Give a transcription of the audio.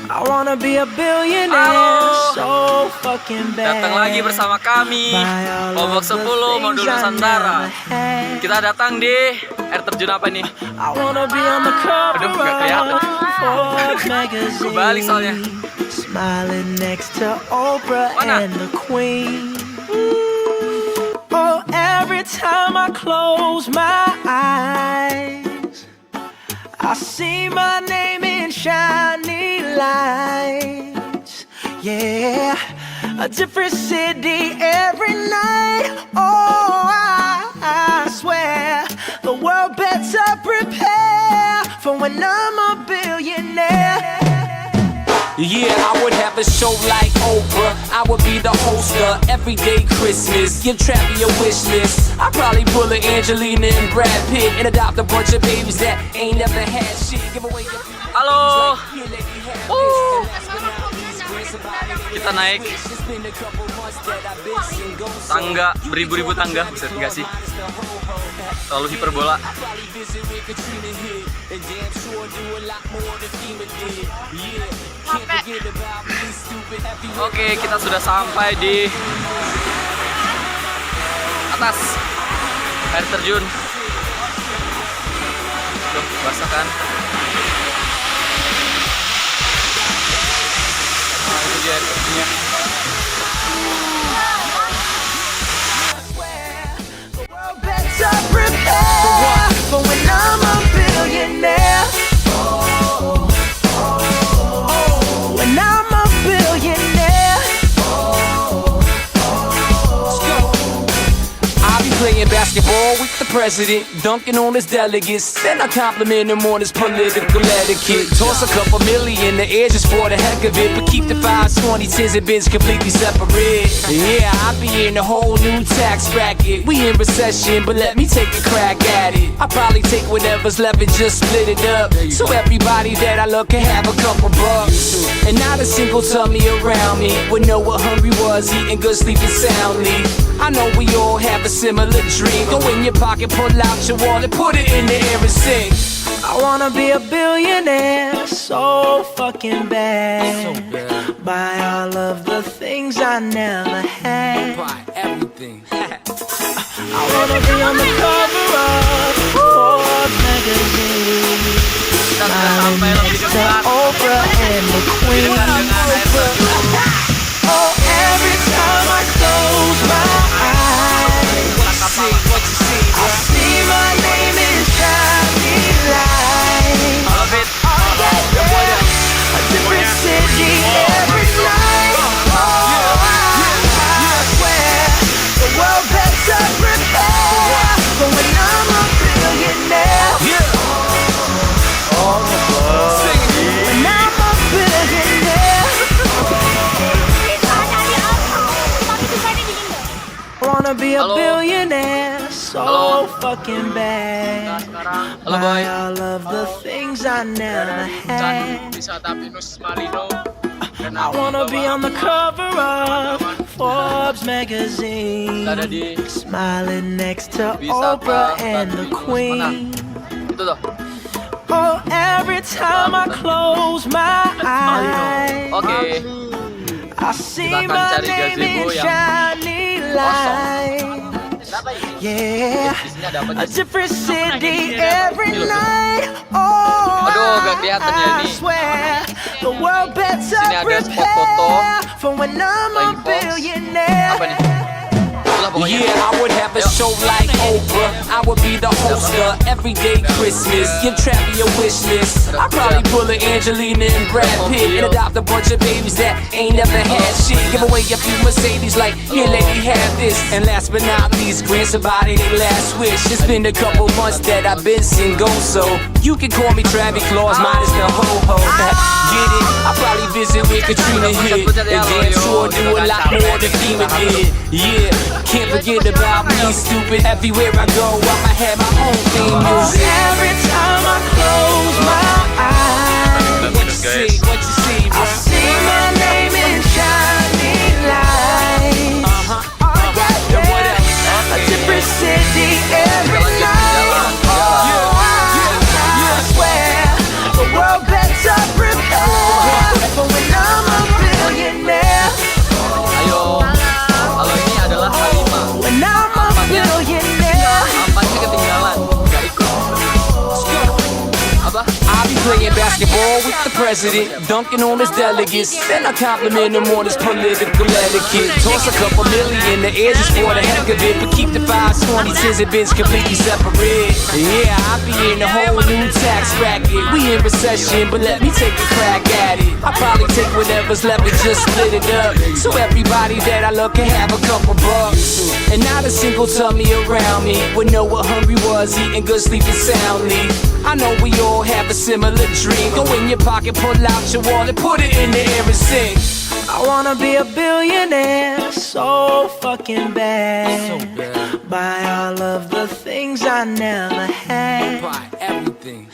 I wanna be a billionaire, so fucking bad. Datang lagi bersama kami Kelompok 10 Modul Nusantara. Kita datang di air terjun apa nih? Aduh, gak kelihatan. Gue balik soalnya. Smiling next to Oprah Mana? and the Queen. Oh, every time I close my eyes, I see my name in shiny lights. Yeah, a different city every night. Oh, I swear the world better prepare for when I'm a billionaire. Yeah, I would have a show like Oprah. I would be the host of Everyday Christmas. Give Travi a wish list. I'd probably pull a Angelina and Brad Pitt and adopt a bunch of babies that ain't never had shit. Give away a few Halo. Kita naik tangga, beribu-ribu tangga. Bisa enggak sih? Terlalu hiperbola. Oke, kita sudah sampai di atas air terjun. Tuh, basah kan? Nah, itu dia air terjunnya. Playing basketball with the president, dunking on his delegates. Then I compliment him on his political etiquette. Toss a couple million, the air just for the heck of it. But keep the 5s, 20s, 10s, and bins completely separate. Yeah, I be in a whole new tax bracket. We in recession, but let me take a crack at it. I probably take whatever's left and just split it up, so everybody that I love can have a couple bucks. And not a single tummy around me would know what hungry was, eating good, sleeping soundly. I know we all have a similar dream. Go in your pocket, pull out your wallet, put it in the air and sing. I wanna be a billionaire, so fucking bad. Buy all of the things I never had. Buy everything. I wanna be on the cover of Forbes magazine. Smiling next to Oprah and the Queen. Oh, every time I close my eyes, I see my name in shiny lights. A different city every night. Oh, I swear the world better prepare for when I'm a billionaire. When I'm a billionaire. I wanna be a billionaire, so fucking bad. Halo boy. Buy all of the things I never had. Wisata Malino. I wanna be on the cover of Forbes magazine, Kita ada di smiling next to Wisata Oprah and the Queen. itu tuh. Oh, every time I close my eyes, Oke. I see Kita akan my cari name gazebo in yang shiny lights. Yeah, Di sini ada apa a nih? different city every night. Oh, Aduh, gak kelihatan ya I ini. swear the world better Sini ada spot foto. prepare for when I'm a Lagi Fox. billionaire. Apa nih? Itulah pokoknya. Yeah, I would have a show like Oprah. I would be the host of Everyday Christmas. Give Travi a wish list. I'd probably pull a Angelina and Brad Pitt and adopt a bunch of babies that ain't never had shit. Give away a few Mercedes like, here lady, have this. And last but not least, grant somebody their last wish. It's been a couple months that I've been single, so you can call me Travi Claus, minus the ho-ho. Get it? I probably visit with Katrina here, and damn sure do a lot more than FEMA did. Yeah, can't forget about me, stupid. Everywhere I go, I'ma have my own theme music. Every time I close my eyes, What you see, I see my name in shiny lights. And what else? A different city every night. Oh, I swear the world better prepare playing basketball with the president, dunking on his delegates. Then I compliment him on his political etiquette. Toss a couple million in the air just for the heck of it, but keep the 520 tens and bins completely separate. Yeah, I be in a whole new tax bracket. We in recession, but let me take a crack at it. I probably take whatever's left and just split it up, so everybody that I love can have a couple bucks. And not a single tummy around me would know what hungry was, eating good, sleeping soundly. I know we all have a similar dream. Go in your pocket, pull out your wallet, put it in the air and sing. I wanna be a billionaire so fucking bad. So bad. Buy all of the things I never had. Buy everything.